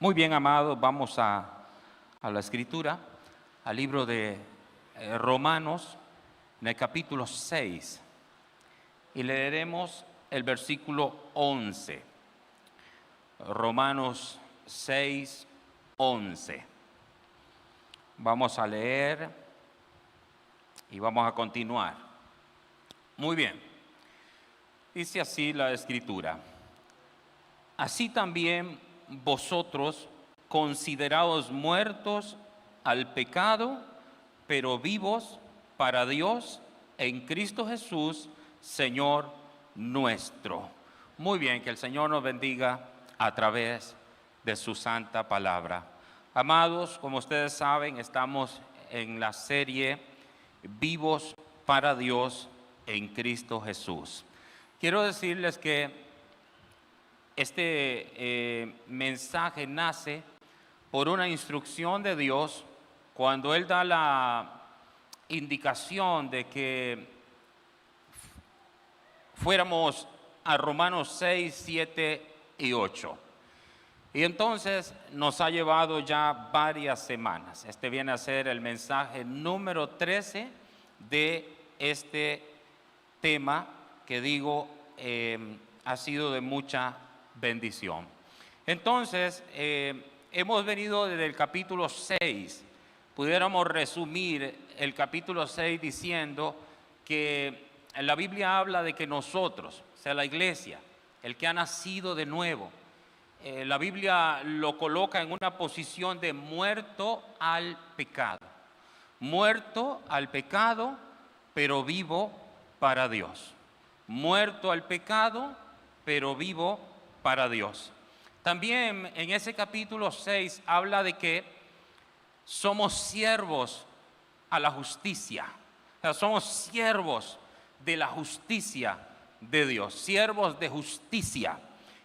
Muy bien, amados, vamos a la Escritura, al libro de Romanos, en el capítulo 6, y leeremos el versículo 11. Romanos 6, 11. Vamos a leer y vamos a continuar. Muy bien. Dice así la Escritura: así también vosotros, considerados muertos al pecado, pero vivos para Dios en Cristo Jesús, Señor nuestro. Muy bien, que el Señor nos bendiga a través de su santa palabra. Amados, como ustedes saben, estamos en la serie Vivos para Dios en Cristo Jesús. Quiero decirles que este mensaje nace por una instrucción de Dios cuando Él da la indicación de que fuéramos a Romanos 6, 7 y 8. Y entonces nos ha llevado ya varias semanas. Este viene a ser el mensaje número 13 de este tema que digo ha sido de mucha bendición. Entonces, hemos venido desde el capítulo 6. Pudiéramos resumir el capítulo 6 diciendo que la Biblia habla de que nosotros, o sea, la iglesia, el que ha nacido de nuevo, la Biblia lo coloca en una posición de muerto al pecado. Muerto al pecado, pero vivo para Dios. Muerto al pecado, pero vivo para Dios. También en ese capítulo 6 habla de que somos siervos a la justicia. O sea, somos siervos de la justicia de Dios, siervos de justicia.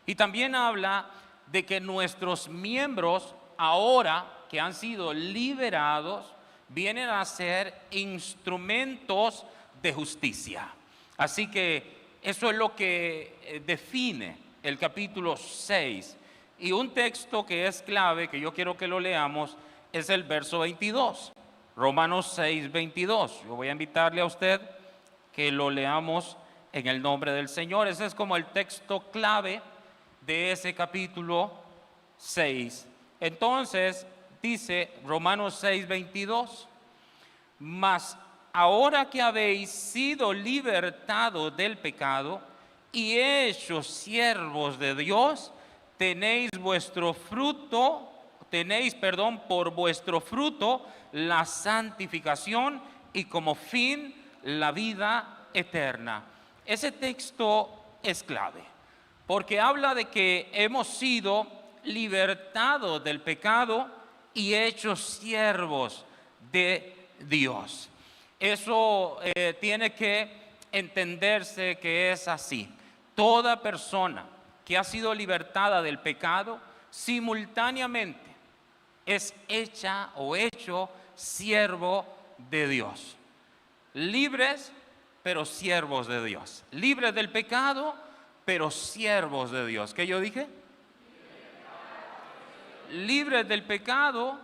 Y también habla de que nuestros miembros, ahora que han sido liberados, vienen a ser instrumentos de justicia. Así que eso es lo que define el capítulo 6. Y un texto que es clave, que yo quiero que lo leamos, es el verso 22. Romanos 6, 22. Yo voy a invitarle a usted que lo leamos en el nombre del Señor. Ese es como el texto clave de ese capítulo 6. Entonces, dice Romanos 6, 22. Mas ahora que habéis sido libertados del pecado y hechos siervos de Dios, tenéis por vuestro fruto la santificación y como fin la vida eterna. Ese texto es clave porque habla de que hemos sido libertados del pecado y hechos siervos de Dios. Eso tiene que entenderse que es así. Toda persona que ha sido libertada del pecado, simultáneamente es hecha o hecho siervo de Dios. Libres, pero siervos de Dios. Libres del pecado, pero siervos de Dios. ¿Qué yo dije? Libres del pecado,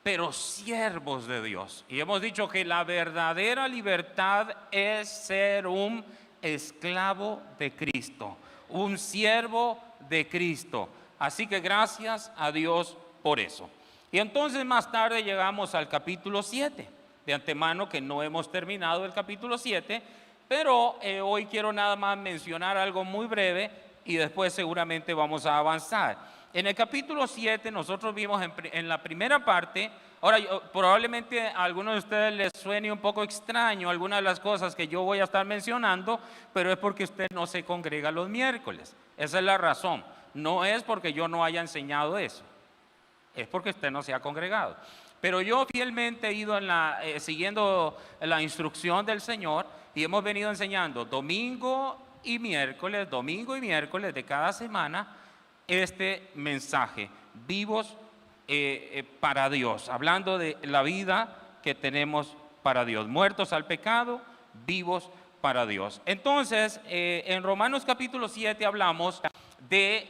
pero siervos de Dios. Y hemos dicho que la verdadera libertad es ser un esclavo de Cristo, un siervo de Cristo. Así que gracias a Dios por eso. Y entonces más tarde llegamos al capítulo 7. De antemano que no hemos terminado el capítulo 7, pero hoy quiero nada más mencionar algo muy breve y después seguramente vamos a avanzar. En el capítulo 7 nosotros vimos en la primera parte, ahora probablemente a algunos de ustedes les suene un poco extraño algunas de las cosas que yo voy a estar mencionando, pero es porque usted no se congrega los miércoles. Esa es la razón. No es porque yo no haya enseñado eso, es porque usted no se ha congregado. Pero yo fielmente he ido siguiendo la instrucción del Señor y hemos venido enseñando domingo y miércoles de cada semana este mensaje, vivos para Dios, hablando de la vida que tenemos para Dios, muertos al pecado, vivos para Dios. Entonces, en Romanos capítulo 7 hablamos de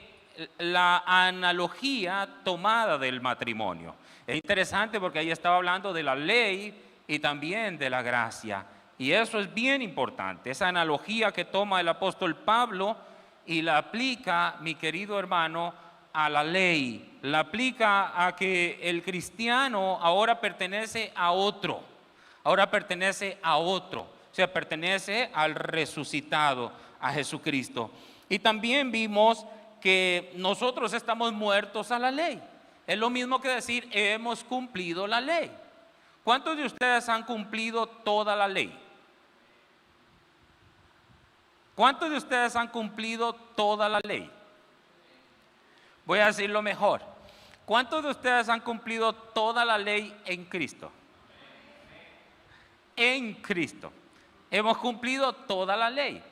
la analogía tomada del matrimonio. Es interesante porque ahí estaba hablando de la ley y también de la gracia. Y eso es bien importante, esa analogía que toma el apóstol Pablo y la aplica, mi querido hermano, a la ley. La aplica a que el cristiano ahora pertenece a otro. Ahora pertenece a otro. O sea, pertenece al resucitado, a Jesucristo. Y también vimos que nosotros estamos muertos a la ley. Es lo mismo que decir, hemos cumplido la ley. ¿Cuántos de ustedes han cumplido toda la ley? ¿Cuántos de ustedes han cumplido toda la ley? Voy a decirlo mejor. ¿Cuántos de ustedes han cumplido toda la ley en Cristo? En Cristo. Hemos cumplido toda la ley.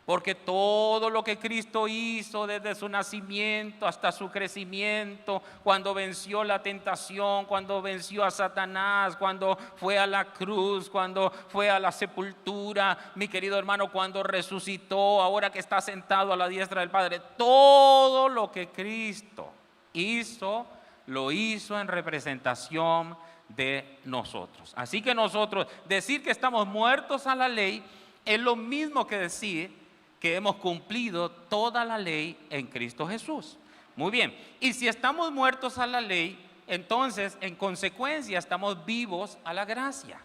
Porque todo lo que Cristo hizo desde su nacimiento hasta su crecimiento, cuando venció la tentación, cuando venció a Satanás, cuando fue a la cruz, cuando fue a la sepultura, mi querido hermano, cuando resucitó, ahora que está sentado a la diestra del Padre, todo lo que Cristo hizo, lo hizo en representación de nosotros. Así que nosotros, decir que estamos muertos a la ley es lo mismo que decir que hemos cumplido toda la ley en Cristo Jesús. Muy bien, y si estamos muertos a la ley, entonces en consecuencia estamos vivos a la gracia.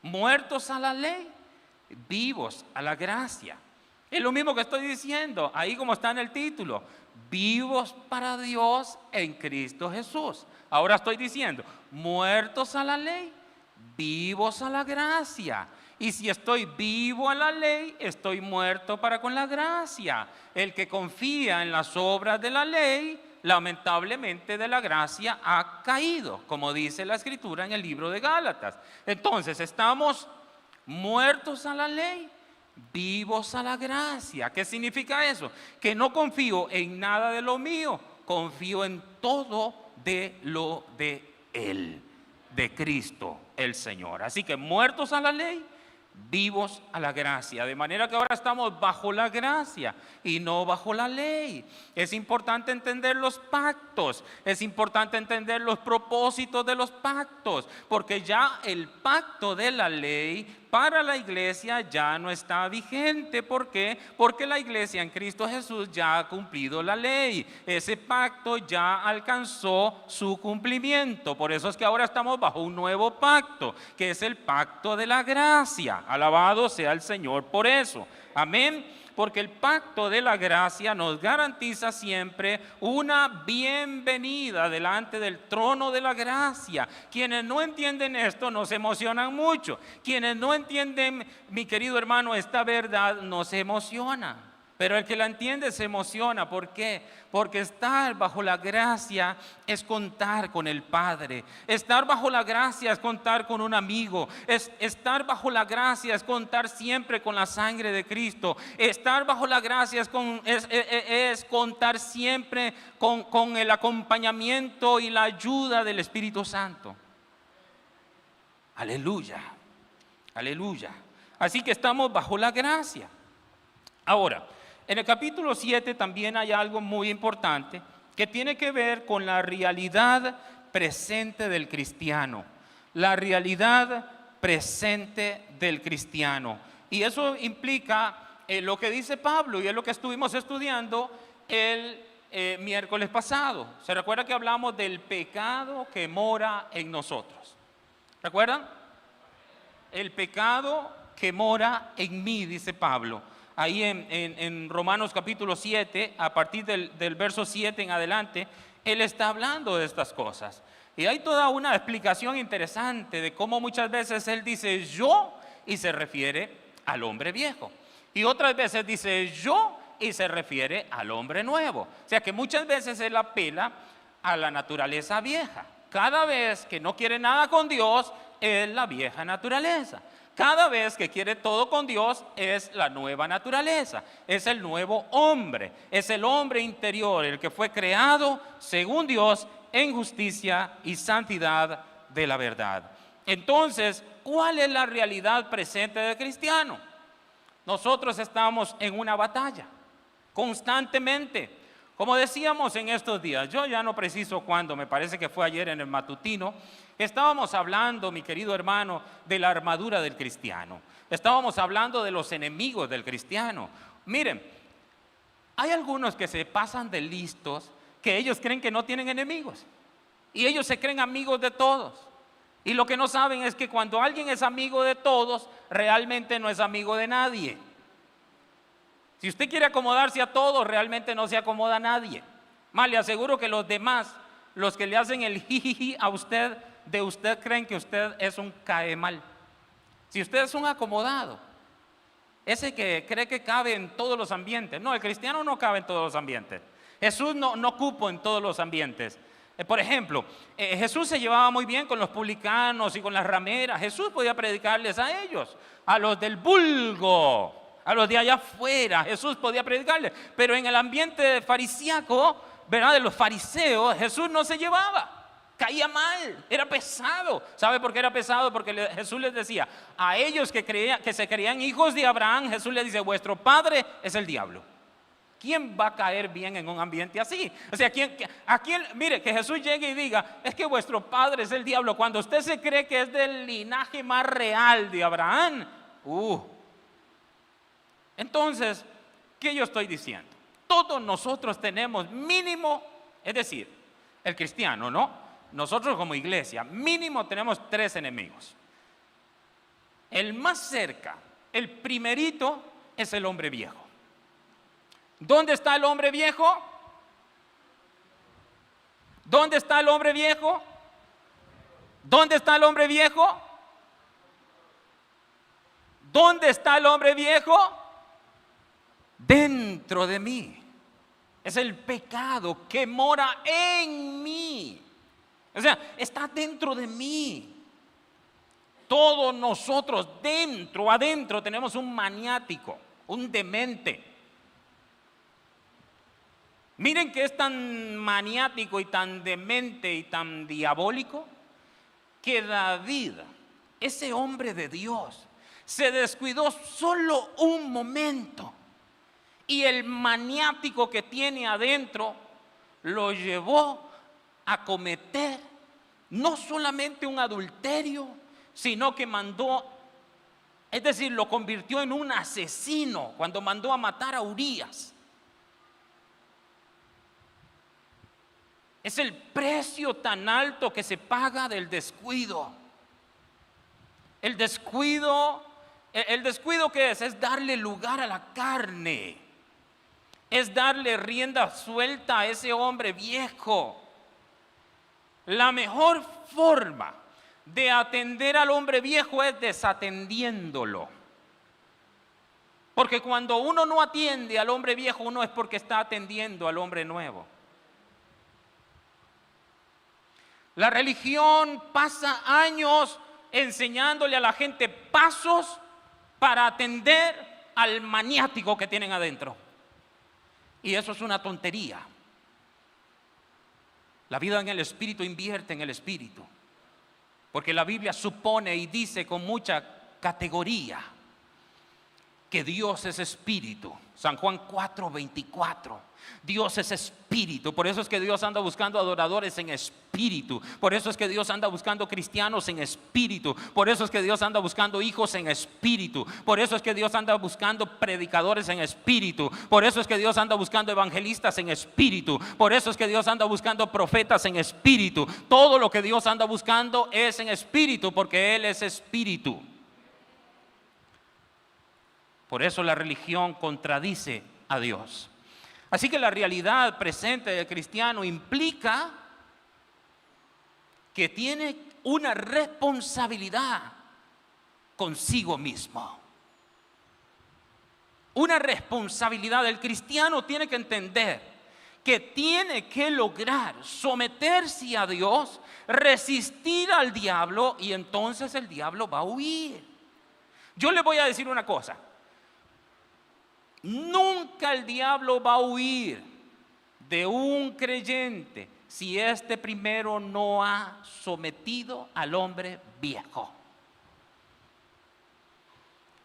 Muertos a la ley, vivos a la gracia. Es lo mismo que estoy diciendo, ahí como está en el título, vivos para Dios en Cristo Jesús. Ahora estoy diciendo, muertos a la ley, vivos a la gracia. Y si estoy vivo a la ley, estoy muerto para con la gracia. El que confía en las obras de la ley, lamentablemente de la gracia ha caído, como dice la Escritura en el libro de Gálatas. Entonces, estamos muertos a la ley, vivos a la gracia. ¿Qué significa eso? Que no confío en nada de lo mío, confío en todo de lo de Él, de Cristo el Señor. Así que muertos a la ley, vivos a la gracia, de manera que ahora estamos bajo la gracia y no bajo la ley. Es importante entender los pactos, es importante entender los propósitos de los pactos, porque ya el pacto de la ley para la iglesia ya no está vigente. ¿Por qué? Porque la iglesia en Cristo Jesús ya ha cumplido la ley. Ese pacto ya alcanzó su cumplimiento. Por eso es que ahora estamos bajo un nuevo pacto, que es el pacto de la gracia. Alabado sea el Señor por eso. Amén. Porque el pacto de la gracia nos garantiza siempre una bienvenida delante del trono de la gracia. Quienes no entienden esto nos emocionan mucho. Quienes no entienden, mi querido hermano, esta verdad nos emociona. Pero el que la entiende se emociona. ¿Por qué? Porque estar bajo la gracia es contar con el Padre. Estar bajo la gracia es contar con un amigo. Estar bajo la gracia es contar siempre con la sangre de Cristo. Estar bajo la gracia es contar siempre con el acompañamiento y la ayuda del Espíritu Santo. Aleluya, aleluya. Así que estamos bajo la gracia. Ahora, en el capítulo 7 también hay algo muy importante que tiene que ver con la realidad presente del cristiano. La realidad presente del cristiano. Y eso implica lo que dice Pablo, y es lo que estuvimos estudiando el miércoles pasado. ¿Se recuerda que hablamos del pecado que mora en nosotros? ¿Recuerdan? El pecado que mora en mí, dice Pablo. Ahí en Romanos capítulo 7, a partir del verso 7 en adelante, él está hablando de estas cosas. Y hay toda una explicación interesante de cómo muchas veces él dice yo y se refiere al hombre viejo. Y otras veces dice yo y se refiere al hombre nuevo. O sea que muchas veces él apela a la naturaleza vieja. Cada vez que no quiere nada con Dios es la vieja naturaleza. Cada vez que quiere todo con Dios es la nueva naturaleza, es el nuevo hombre, es el hombre interior, el que fue creado según Dios en justicia y santidad de la verdad. Entonces, ¿cuál es la realidad presente del cristiano? Nosotros estamos en una batalla constantemente Como decíamos en estos días, yo ya no preciso cuándo, me parece que fue ayer en el matutino, estábamos hablando, mi querido hermano, de la armadura del cristiano. Estábamos hablando de los enemigos del cristiano. Miren, hay algunos que se pasan de listos, que ellos creen que no tienen enemigos. Y ellos se creen amigos de todos. Y lo que no saben es que cuando alguien es amigo de todos, realmente no es amigo de nadie. Si usted quiere acomodarse a todos, realmente no se acomoda a nadie. Más le aseguro que los demás, los que le hacen el jijiji a usted, de usted creen que usted es un cae mal. Si usted es un acomodado, ese que cree que cabe en todos los ambientes. No, el cristiano no cabe en todos los ambientes. Jesús no cupo en todos los ambientes. Por ejemplo, Jesús se llevaba muy bien con los publicanos y con las rameras. Jesús podía predicarles a ellos, a los del vulgo, a los de allá afuera. Jesús podía predicarles, pero en el ambiente farisíaco, ¿verdad?, de los fariseos, Jesús no se llevaba. Caía mal, era pesado. ¿Sabe por qué era pesado? Porque Jesús les decía a ellos que se creían hijos de Abraham, Jesús les dice: vuestro padre es el diablo. ¿Quién va a caer bien en un ambiente así? O sea, mire, que Jesús llegue y diga: es que vuestro padre es el diablo, cuando usted se cree que es del linaje más real de Abraham. Entonces, ¿qué yo estoy diciendo? Todos nosotros tenemos mínimo, es decir, el cristiano, ¿no? Nosotros como iglesia, mínimo tenemos 3 enemigos. El más cerca, el primerito, es el hombre viejo. ¿Dónde está el hombre viejo? ¿Dónde está el hombre viejo? ¿Dónde está el hombre viejo? ¿Dónde está el hombre viejo? Dentro de mí. Es el pecado que mora en mí. O sea, está dentro de mí. Todos nosotros adentro tenemos un maniático, un demente. Miren que es tan maniático y tan demente y tan diabólico que David, ese hombre de Dios, se descuidó solo un momento y el maniático que tiene adentro lo llevó a cometer no solamente un adulterio, sino que lo convirtió en un asesino cuando mandó a matar a Urías. Es el precio tan alto que se paga del descuido. El descuido ¿qué es? Es darle lugar a la carne. Es darle rienda suelta a ese hombre viejo. La mejor forma de atender al hombre viejo es desatendiéndolo. Porque cuando uno no atiende al hombre viejo, uno es porque está atendiendo al hombre nuevo. La religión pasa años enseñándole a la gente pasos para atender al maniático que tienen adentro. Y eso es una tontería. La vida en el Espíritu invierte en el Espíritu. Porque la Biblia supone y dice con mucha categoría que Dios es Espíritu. San Juan 4:24. Dios es Espíritu. Por eso es que Dios anda buscando adoradores en Espíritu. Por eso es que Dios anda buscando cristianos en Espíritu. Por eso es que Dios anda buscando hijos en Espíritu. Por eso es que Dios anda buscando predicadores en Espíritu. Por eso es que Dios anda buscando evangelistas en Espíritu. Por eso es que Dios anda buscando profetas en Espíritu. Todo lo que Dios anda buscando es en Espíritu, porque Él es Espíritu. Por eso la religión contradice a Dios. Así que la realidad presente del cristiano implica que tiene una responsabilidad consigo mismo. Una responsabilidad. El cristiano tiene que entender que tiene que lograr someterse a Dios, resistir al diablo, y entonces el diablo va a huir. Yo le voy a decir una cosa. Nunca el diablo va a huir de un creyente si éste primero no ha sometido al hombre viejo.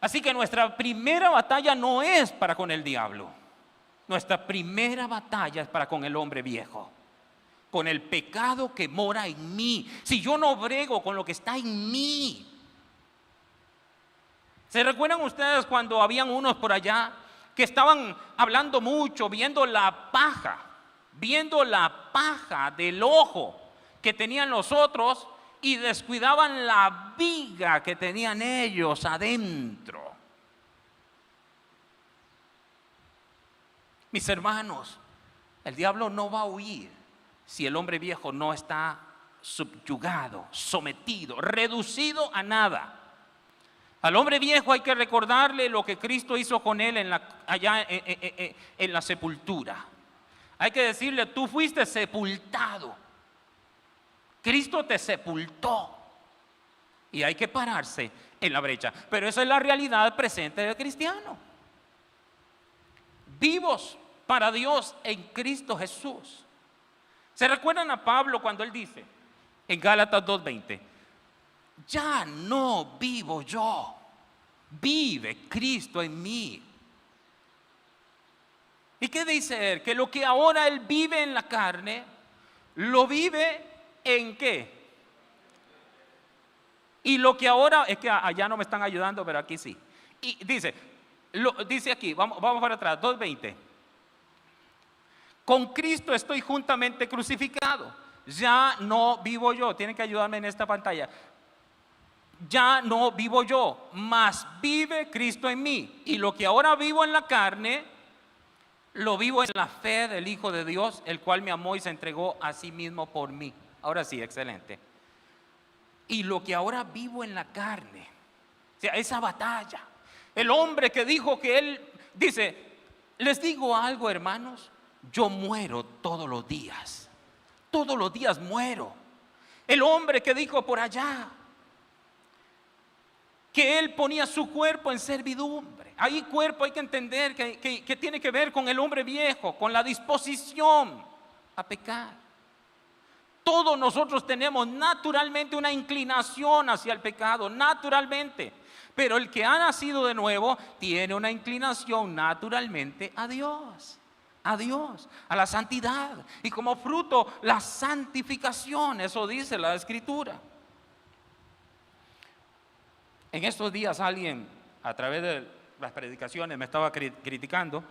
Así que nuestra primera batalla no es para con el diablo. Nuestra primera batalla es para con el hombre viejo, con el pecado que mora en mí. Si yo no brego con lo que está en mí. ¿Se recuerdan ustedes cuando habían unos por allá que estaban hablando mucho, viendo la paja del ojo que tenían los otros y descuidaban la viga que tenían ellos adentro? Mis hermanos, el diablo no va a huir si el hombre viejo no está subyugado, sometido, reducido a nada. Al hombre viejo hay que recordarle lo que Cristo hizo con él allá en la sepultura. Hay que decirle: tú fuiste sepultado. Cristo te sepultó. Y hay que pararse en la brecha. Pero esa es la realidad presente del cristiano. Vivos para Dios en Cristo Jesús. ¿Se recuerdan a Pablo cuando él dice en Gálatas 2:20? Ya no vivo yo, vive Cristo en mí. ¿Y qué dice él? Que lo que ahora él vive en la carne, lo vive ¿en qué? Y lo que ahora, es que allá no me están ayudando, pero aquí sí. Y dice aquí, vamos para atrás, 2:20. Con Cristo estoy juntamente crucificado. Ya no vivo yo. Tienen que ayudarme en esta pantalla. Ya no vivo yo, mas vive Cristo en mí. Y lo que ahora vivo en la carne, lo vivo en la fe del Hijo de Dios, el cual me amó y se entregó a sí mismo por mí. Ahora sí, excelente. Y lo que ahora vivo en la carne, o sea, esa batalla. El hombre que dijo que él, dice: les digo algo, hermanos, yo muero todos los días muero. El hombre que dijo por allá que él ponía su cuerpo en servidumbre. Ahí cuerpo hay que entender que tiene que ver con el hombre viejo, con la disposición a pecar. Todos nosotros tenemos naturalmente una inclinación hacia el pecado, naturalmente. Pero el que ha nacido de nuevo tiene una inclinación naturalmente a Dios, a la santidad. Y como fruto, la santificación, eso dice la Escritura. En estos días alguien, a través de las predicaciones, me estaba criticando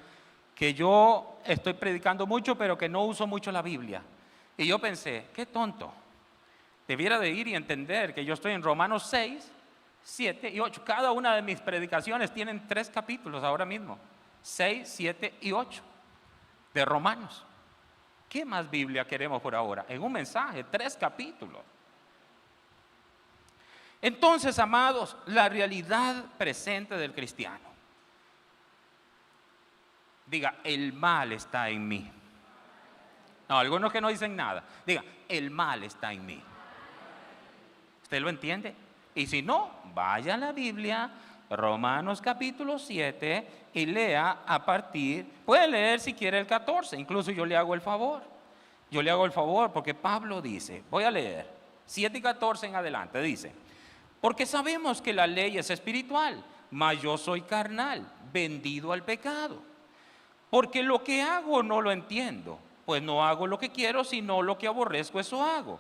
que yo estoy predicando mucho, pero que no uso mucho la Biblia. Y yo pensé: qué tonto. Debiera de ir y entender que yo estoy en Romanos 6, 7 y 8. Cada una de mis predicaciones tienen 3 capítulos ahora mismo. 6, 7 y 8 de Romanos. ¿Qué más Biblia queremos por ahora? En un mensaje, 3 capítulos. Entonces, amados, la realidad presente del cristiano. Diga: el mal está en mí. No, algunos que no dicen nada. Diga: el mal está en mí. ¿Usted lo entiende? Y si no, vaya a la Biblia, Romanos capítulo 7, y lea a partir, puede leer si quiere el 14, incluso yo le hago el favor. Yo le hago el favor porque Pablo dice, voy a leer, 7 y 14 en adelante, dice: porque sabemos que la ley es espiritual, mas yo soy carnal, vendido al pecado. Porque lo que hago no lo entiendo, pues no hago lo que quiero, sino lo que aborrezco, eso hago.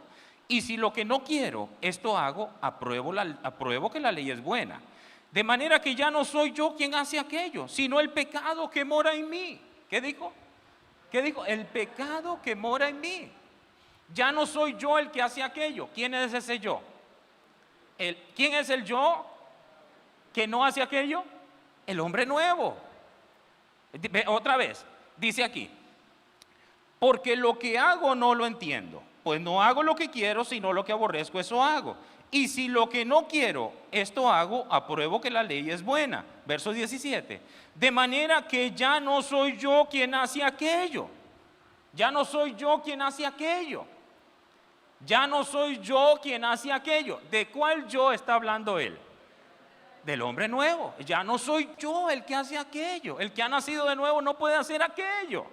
Y si lo que no quiero, esto hago, apruebo que la ley es buena. De manera que ya no soy yo quien hace aquello, sino el pecado que mora en mí. ¿Qué dijo? ¿Qué dijo? El pecado que mora en mí. Ya no soy yo el que hace aquello. ¿Quién es ese yo? ¿Quién es el yo que no hace aquello? El hombre nuevo. Otra vez, dice aquí: porque lo que hago no lo entiendo, pues no hago lo que quiero, sino lo que aborrezco, eso hago. Y si lo que no quiero, esto hago, apruebo que la ley es buena. Verso 17. De manera que ya no soy yo quien hace aquello. Ya no soy yo quien hace aquello. Ya no soy yo quien hace aquello. ¿De cuál yo está hablando él? Del hombre nuevo. Ya no soy yo el que hace aquello. El que ha nacido de nuevo no puede hacer aquello.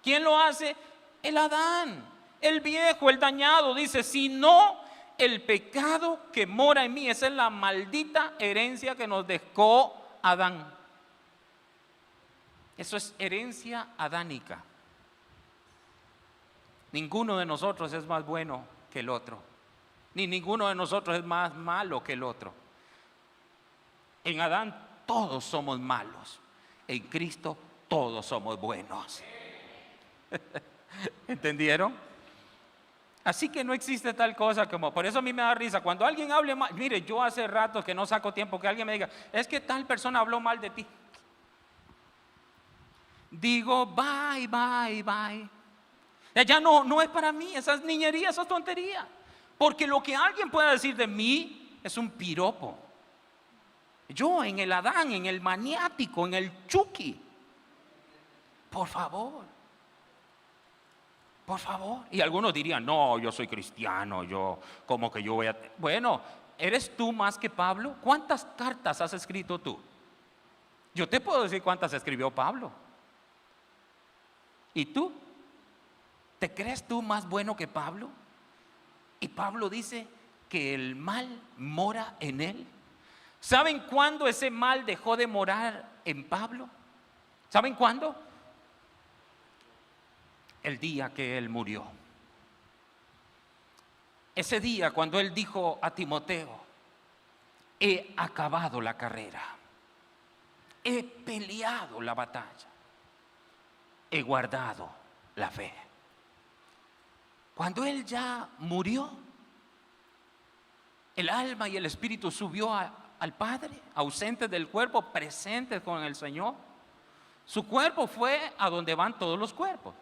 ¿Quién lo hace? El Adán, el viejo, el dañado. Dice: si no, el pecado que mora en mí. Esa es la maldita herencia que nos dejó Adán. Eso es herencia adánica. Ninguno de nosotros es más bueno que el otro, ni ninguno de nosotros es más malo que el otro. En Adán todos somos malos, en Cristo todos somos buenos. ¿Entendieron? Así que no existe tal cosa como, por eso a mí me da risa cuando alguien hable mal. Mire, yo hace rato que no saco tiempo que alguien me diga, es que tal persona habló mal de ti. Digo, bye, bye, bye. Ya no es para mí, esas niñerías, esas tonterías. Porque lo que alguien pueda decir de mí es un piropo. Yo en el Adán, en el maniático, en el Chucky. Por favor. Por favor. Y algunos dirían, no, yo soy cristiano, yo como que yo voy a... Bueno, ¿eres tú más que Pablo? ¿Cuántas cartas has escrito tú? Yo te puedo decir cuántas escribió Pablo. ¿Y tú? ¿Te crees tú más bueno que Pablo? Y Pablo dice que el mal mora en él. ¿Saben cuándo ese mal dejó de morar en Pablo? ¿Saben cuándo? El día que él murió. Ese día cuando él dijo a Timoteo, he acabado la carrera, he peleado la batalla, he guardado la fe. Cuando él ya murió, el alma y el espíritu subió al Padre, ausente del cuerpo, presente con el Señor. Su cuerpo fue a donde van todos los cuerpos.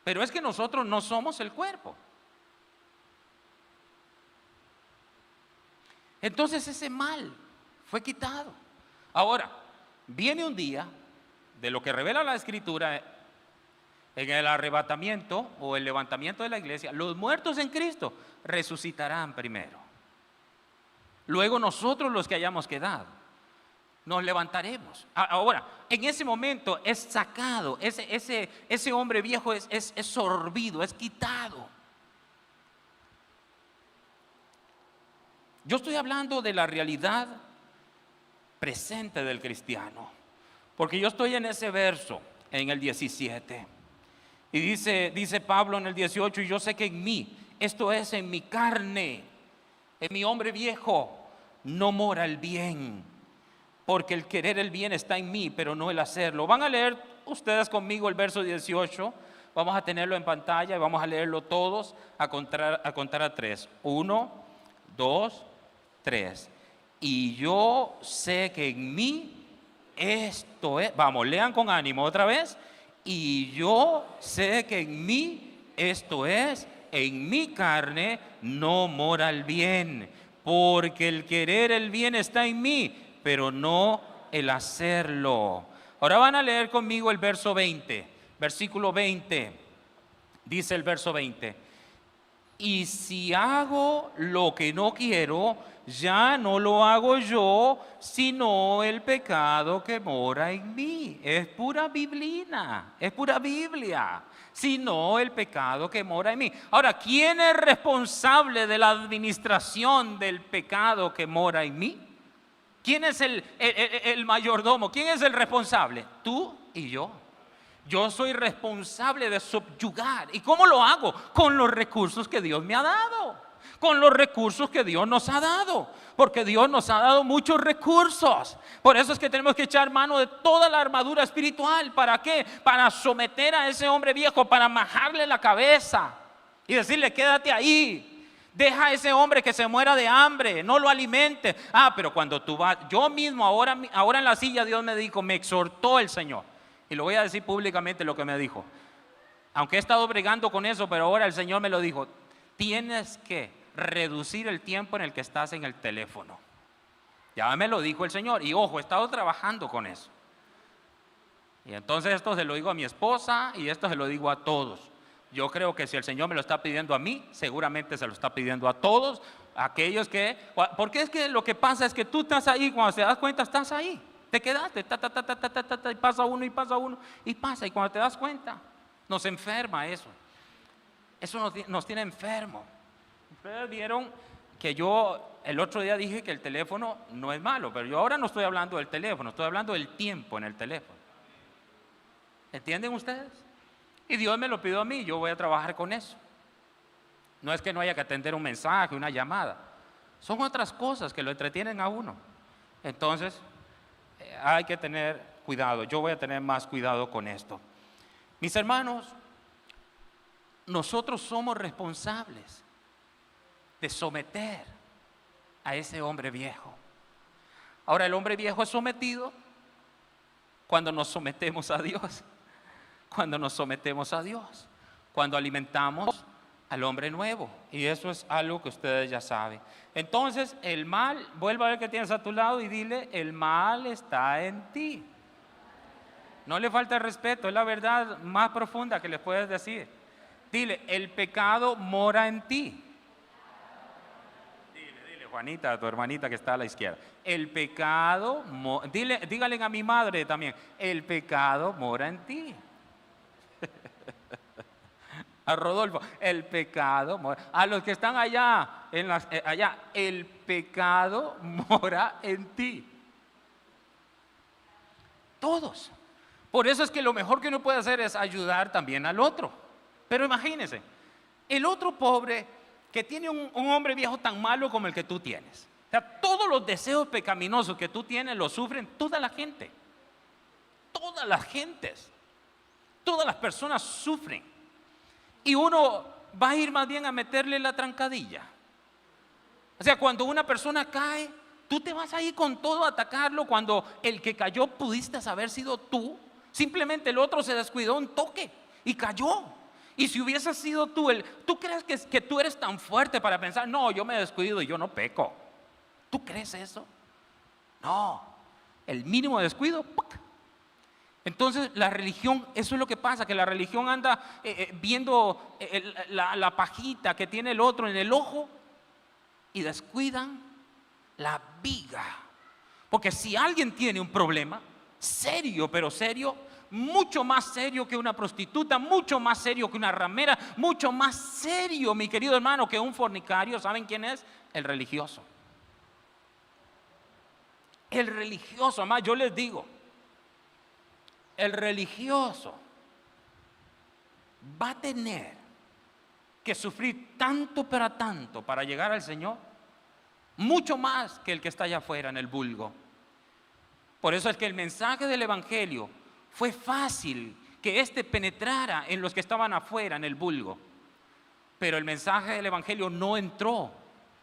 Pero es que nosotros no somos el cuerpo. Entonces ese mal fue quitado. Ahora, viene un día de lo que revela la Escritura en el arrebatamiento o el levantamiento de la iglesia. Los muertos en Cristo resucitarán primero. Luego nosotros los que hayamos quedado nos levantaremos. Ahora, en ese momento es sacado, ese hombre viejo es sorbido, es quitado. Yo estoy hablando de la realidad presente del cristiano, porque yo estoy en ese verso, en el 17, y dice Pablo en el 18, y yo sé que en mí, esto es en mi carne, en mi hombre viejo, no mora el bien, porque el querer el bien está en mí, pero no el hacerlo. Van a leer ustedes conmigo el verso 18, vamos a tenerlo en pantalla y vamos a leerlo todos a contar a 3. 1, 2, 3. Y yo sé que en mí esto es, vamos, lean con ánimo otra vez. Y yo sé que en mí esto es, en mi carne no mora el bien, porque el querer el bien está en mí, pero no el hacerlo. Ahora van a leer conmigo el verso 20, versículo 20, dice el verso 20, y si hago lo que no quiero, ya no lo hago yo, sino el pecado que mora en mí. Es pura biblina, es pura Biblia, sino el pecado que mora en mí. Ahora, ¿quién es responsable de la administración del pecado que mora en mí? ¿Quién es el mayordomo? ¿Quién es el responsable? Tú y yo. Yo soy responsable de subyugar. ¿Y cómo lo hago? Con los recursos que Dios me ha dado. Con los recursos que Dios nos ha dado. Porque Dios nos ha dado muchos recursos. Por eso es que tenemos que echar mano de toda la armadura espiritual. ¿Para qué? Para someter a ese hombre viejo, para majarle la cabeza y decirle, quédate ahí. Deja a ese hombre que se muera de hambre, no lo alimente. Pero cuando tú vas, yo mismo ahora en la silla Dios me dijo, me exhortó el Señor. Y lo voy a decir públicamente lo que me dijo. Aunque he estado bregando con eso, pero ahora el Señor me lo dijo. Tienes que reducir el tiempo en el que estás en el teléfono. Ya me lo dijo el Señor. Y ojo, he estado trabajando con eso. Y entonces esto se lo digo a mi esposa y esto se lo digo a todos. Yo creo que si el Señor me lo está pidiendo a mí, seguramente se lo está pidiendo a todos, aquellos que... Porque es que lo que pasa es que tú estás ahí, cuando te das cuenta estás ahí. Te quedaste, y pasa uno, y pasa uno, y pasa. Y cuando te das cuenta, nos enferma eso. Eso nos tiene enfermos. Ustedes vieron que yo el otro día dije que el teléfono no es malo, pero yo ahora no estoy hablando del teléfono, estoy hablando del tiempo en el teléfono. ¿Entienden ustedes? Y Dios me lo pidió a mí, yo voy a trabajar con eso. No es que no haya que atender un mensaje, una llamada. Son otras cosas que lo entretienen a uno. Entonces, hay que tener cuidado. Yo voy a tener más cuidado con esto. Mis hermanos, nosotros somos responsables de someter a ese hombre viejo. Ahora, el hombre viejo es sometido cuando nos sometemos a Dios. Cuando nos sometemos a Dios. Cuando alimentamos al hombre nuevo. Y eso es algo que ustedes ya saben. Entonces, el mal, vuelve a ver que tienes a tu lado y dile, el mal está en ti. No le falta el respeto, es la verdad más profunda que les puedes decir. Dile, el pecado mora en ti. Dile, Juanita, a tu hermanita que está a la izquierda. El pecado, dígale a mi madre también, el pecado mora en ti. A Rodolfo, el pecado mora. A los que están allá, allá, el pecado mora en ti. Todos. Por eso es que lo mejor que uno puede hacer es ayudar también al otro. Pero imagínense, el otro pobre que tiene un hombre viejo tan malo como el que tú tienes. O sea, todos los deseos pecaminosos que tú tienes los sufren toda la gente. Todas las gentes. Todas las personas sufren. Y uno va a ir más bien a meterle la trancadilla. O sea, cuando una persona cae, tú te vas a ir con todo a atacarlo cuando el que cayó pudiste haber sido tú. Simplemente el otro se descuidó un toque y cayó. Y si hubiese sido tú, ¿tú crees que tú eres tan fuerte para pensar, no, yo me descuido y yo no peco? ¿Tú crees eso? No, el mínimo descuido, ¡puc! Entonces la religión, eso es lo que pasa, que la religión anda viendo la pajita que tiene el otro en el ojo y descuidan la viga. Porque si alguien tiene un problema serio, pero serio, mucho más serio que una prostituta, mucho más serio que una ramera, mucho más serio, mi querido hermano, que un fornicario, ¿saben quién es? El religioso. El religioso, además yo les digo, el religioso va a tener que sufrir tanto para llegar al Señor, mucho más que el que está allá afuera en el vulgo. Por eso es que el mensaje del Evangelio fue fácil que éste penetrara en los que estaban afuera en el vulgo, pero el mensaje del Evangelio no entró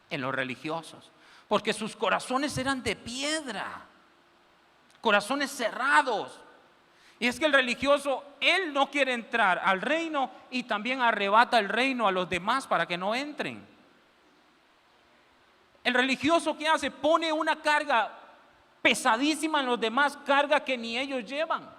en los religiosos, porque sus corazones eran de piedra, corazones cerrados. Y es que el religioso, él no quiere entrar al reino y también arrebata el reino a los demás para que no entren. El religioso, ¿qué hace? Pone una carga pesadísima en los demás, carga que ni ellos llevan.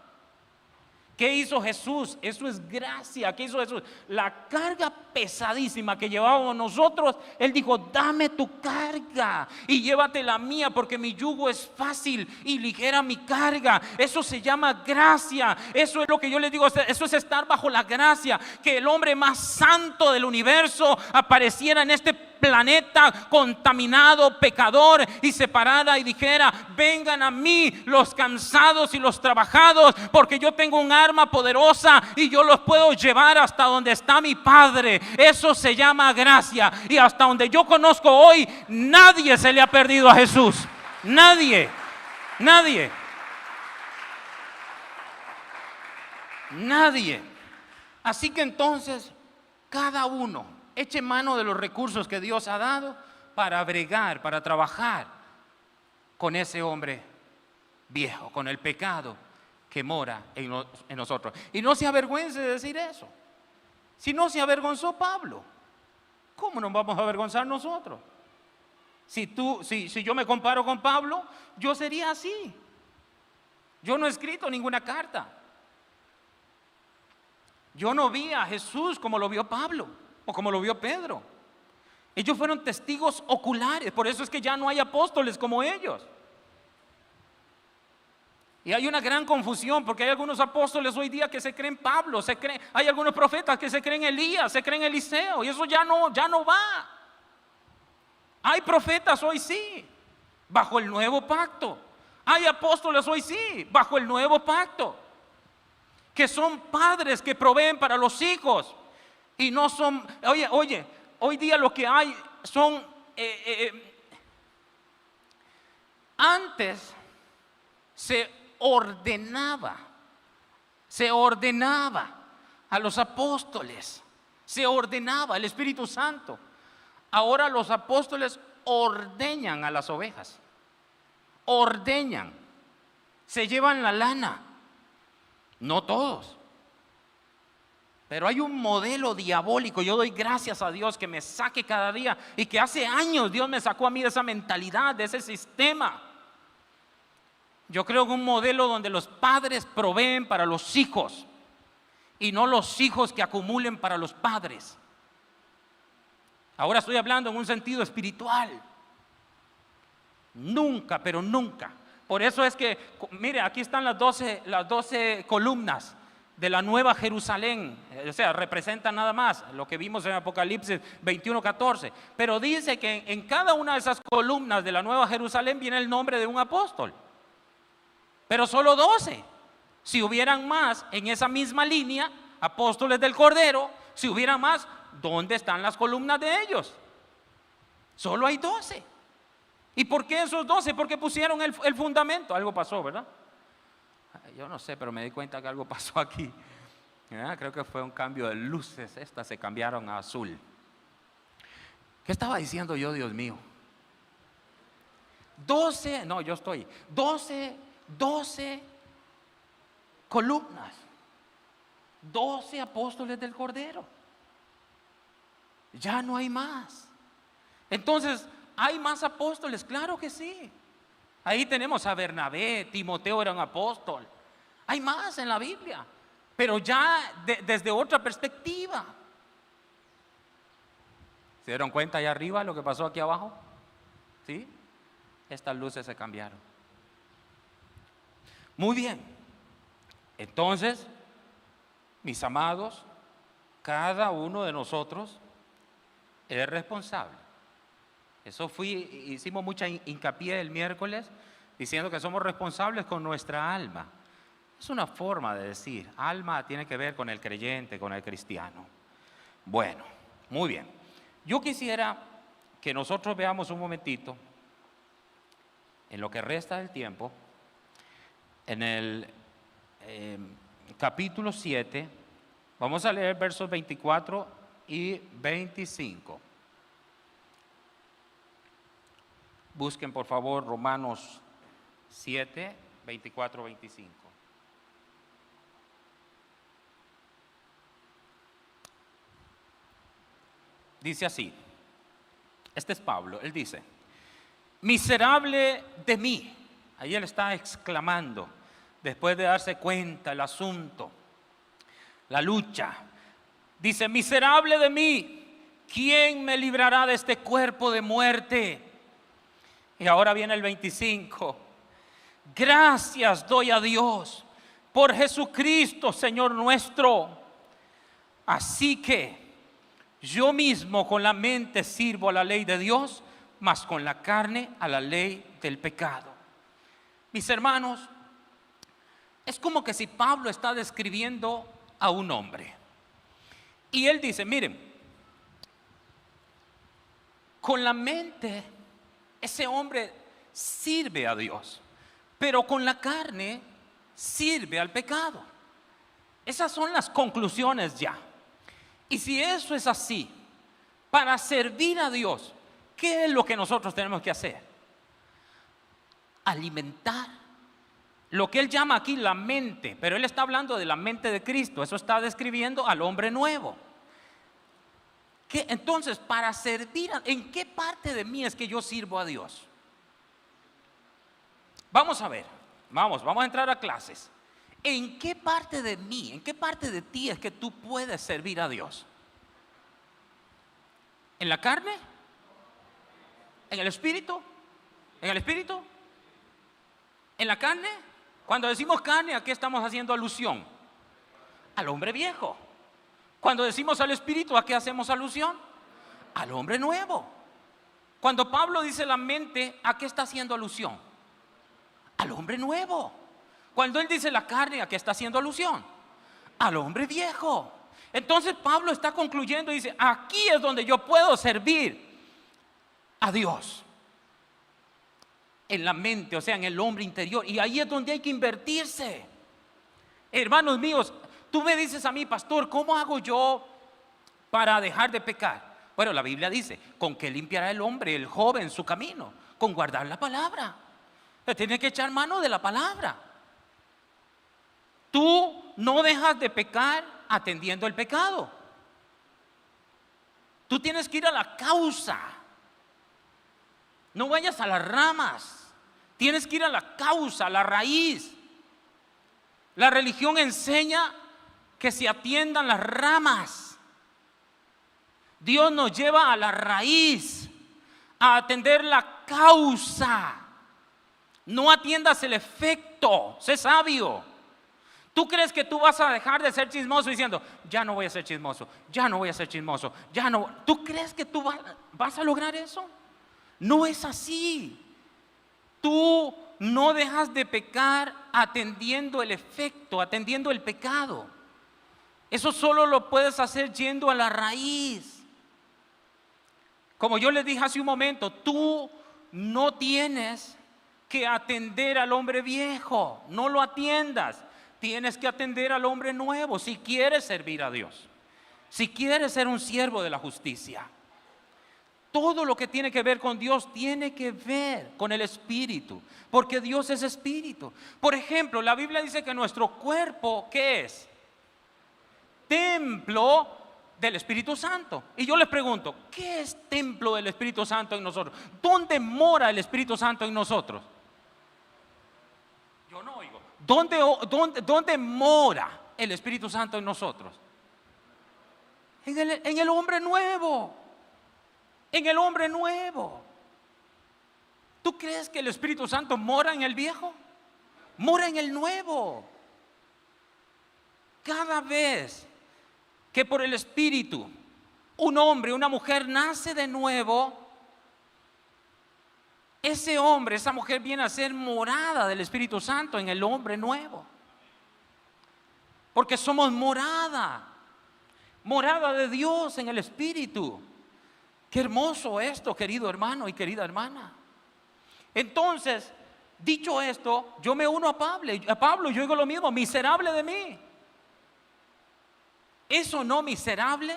¿Qué hizo Jesús? Eso es gracia. ¿Qué hizo Jesús? La carga pesadísima que llevábamos nosotros, Él dijo, dame tu carga y llévate la mía, porque mi yugo es fácil y ligera mi carga. Eso se llama gracia. Eso es lo que yo les digo, eso es estar bajo la gracia. Que el hombre más santo del universo apareciera en este planeta contaminado, pecador, y separada, y dijera, vengan a mí los cansados y los trabajados, porque yo tengo un arma poderosa y yo los puedo llevar hasta donde está mi Padre. Eso se llama gracia. Y hasta donde yo conozco hoy, nadie se le ha perdido a Jesús. Nadie. Así que entonces, cada uno eche mano de los recursos que Dios ha dado para bregar, para trabajar con ese hombre viejo, con el pecado que mora en nosotros. Y no se avergüence de decir eso. Si no se avergonzó Pablo, ¿cómo nos vamos a avergonzar nosotros? Si yo me comparo con Pablo, yo sería así. Yo no he escrito ninguna carta. Yo no vi a Jesús como lo vio Pablo o como lo vio Pedro. Ellos fueron testigos oculares. Por eso es que ya no hay apóstoles como ellos. Y hay una gran confusión, porque hay algunos apóstoles hoy día que se creen Pablo, hay algunos profetas que se creen Elías, se creen Eliseo, y eso ya no va. Hay profetas hoy sí, bajo el nuevo pacto. Hay apóstoles hoy sí, bajo el nuevo pacto, que son padres que proveen para los hijos. Y no son, oye, hoy día lo que hay son, antes se ordenaba a los apóstoles, se ordenaba el Espíritu Santo. Ahora los apóstoles ordeñan a las ovejas, ordeñan, se llevan la lana. No todos, pero hay un modelo diabólico. Yo doy gracias a Dios que me saque cada día, y que hace años Dios me sacó a mí de esa mentalidad, de ese sistema. Yo creo en un modelo donde los padres proveen para los hijos y no los hijos que acumulen para los padres. Ahora estoy hablando en un sentido espiritual. Nunca, pero nunca. Por eso es que, mire, aquí están las 12 columnas de la Nueva Jerusalén. O sea, representan nada más lo que vimos en Apocalipsis 21:14. Pero dice que en cada una de esas columnas de la Nueva Jerusalén viene el nombre de un apóstol. Pero solo 12. Si hubieran más en esa misma línea, apóstoles del Cordero, si hubieran más, ¿dónde están las columnas de ellos? Solo hay 12. ¿Y por qué esos 12? Porque pusieron el fundamento. Algo pasó, ¿verdad? Yo no sé, pero me di cuenta que algo pasó aquí. Creo que fue un cambio de luces. Estas se cambiaron a azul. ¿Qué estaba diciendo yo, Dios mío? 12 columnas. 12 apóstoles del Cordero. Ya no hay más. Entonces, ¿hay más apóstoles? Claro que sí. Ahí tenemos a Bernabé, Timoteo era un apóstol. Hay más en la Biblia, pero ya desde otra perspectiva. ¿Se dieron cuenta allá arriba lo que pasó aquí abajo? ¿Sí? Estas luces se cambiaron. Muy bien. Entonces, mis amados, cada uno de nosotros es responsable. Eso hicimos mucha hincapié el miércoles, diciendo que somos responsables con nuestra alma. Es una forma de decir, alma tiene que ver con el creyente, con el cristiano. Bueno, muy bien. Yo quisiera que nosotros veamos un momentito, en lo que resta del tiempo, en el capítulo 7, vamos a leer versos 24 y 25. Busquen por favor Romanos 7, 24, 25. Dice así, este es Pablo, él dice, miserable de mí. Ahí él está exclamando, después de darse cuenta el asunto, la lucha. Dice, miserable de mí, ¿quién me librará de este cuerpo de muerte? Y ahora viene el 25. Gracias doy a Dios por Jesucristo, Señor nuestro. Así que yo mismo con la mente sirvo a la ley de Dios, mas con la carne a la ley del pecado. Mis hermanos, es como que si Pablo está describiendo a un hombre. Y él dice, miren, con la mente ese hombre sirve a Dios, pero con la carne sirve al pecado. Esas son las conclusiones ya. Y si eso es así, para servir a Dios, ¿qué es lo que nosotros tenemos que hacer? Alimentar lo que él llama aquí la mente, pero él está hablando de la mente de Cristo. Eso está describiendo al hombre nuevo. Entonces, para servir, ¿en qué parte de mí es que yo sirvo a Dios? Vamos a ver, vamos a entrar a clases. ¿En qué parte de mí, en qué parte de ti es que tú puedes servir a Dios? ¿En la carne? ¿En el espíritu? ¿En el espíritu? ¿En la carne? Cuando decimos carne, ¿a qué estamos haciendo alusión? Al hombre viejo. Cuando decimos al espíritu, ¿a qué hacemos alusión? Al hombre nuevo. Cuando Pablo dice la mente, ¿a qué está haciendo alusión? Al hombre nuevo. Cuando él dice la carne, ¿a qué está haciendo alusión? al hombre viejo. Entonces Pablo está concluyendo y dice, aquí es donde yo puedo servir a Dios. En la mente, o sea, en el hombre interior. Y ahí es donde hay que invertirse. Hermanos míos, tú me dices a mí, pastor, ¿cómo hago yo para dejar de pecar? Bueno, la Biblia dice, ¿con qué limpiará el hombre, el joven, su camino? Con guardar la palabra. Se tiene que echar mano de la palabra. Tú no dejas de pecar atendiendo el pecado. Tú tienes que ir a la causa. No vayas a las ramas. Tienes que ir a la causa, a la raíz. La religión enseña que se atiendan las ramas. Dios nos lleva a la raíz, a atender la causa. No atiendas el efecto. Sé sabio. ¿Tú crees que tú vas a dejar de ser chismoso diciendo, ya no voy a ser chismoso, ya no voy a ser chismoso, ya no? ¿Tú crees que tú vas a lograr eso? No es así. Tú no dejas de pecar atendiendo el efecto, atendiendo el pecado. Eso solo lo puedes hacer yendo a la raíz. Como yo les dije hace un momento, tú no tienes que atender al hombre viejo, no lo atiendas. Tienes que atender al hombre nuevo si quieres servir a Dios, si quieres ser un siervo de la justicia. Todo lo que tiene que ver con Dios tiene que ver con el Espíritu, porque Dios es Espíritu. Por ejemplo, la Biblia dice que nuestro cuerpo, ¿qué es? Templo del Espíritu Santo. Y yo les pregunto, ¿qué es templo del Espíritu Santo en nosotros? ¿Dónde mora el Espíritu Santo en nosotros? Yo no oigo. ¿Dónde mora el Espíritu Santo en nosotros? En el hombre nuevo. En el hombre nuevo. ¿Tú crees que el Espíritu Santo mora en el viejo? Mora en el nuevo. Cada vez que por el Espíritu un hombre, una mujer nace de nuevo, ese hombre, esa mujer viene a ser morada del Espíritu Santo en el hombre nuevo. Porque somos morada de Dios en el Espíritu. Qué hermoso esto, querido hermano y querida hermana. Entonces, dicho esto, yo me uno a Pablo, yo digo lo mismo, miserable de mí. ¿Eso no miserable?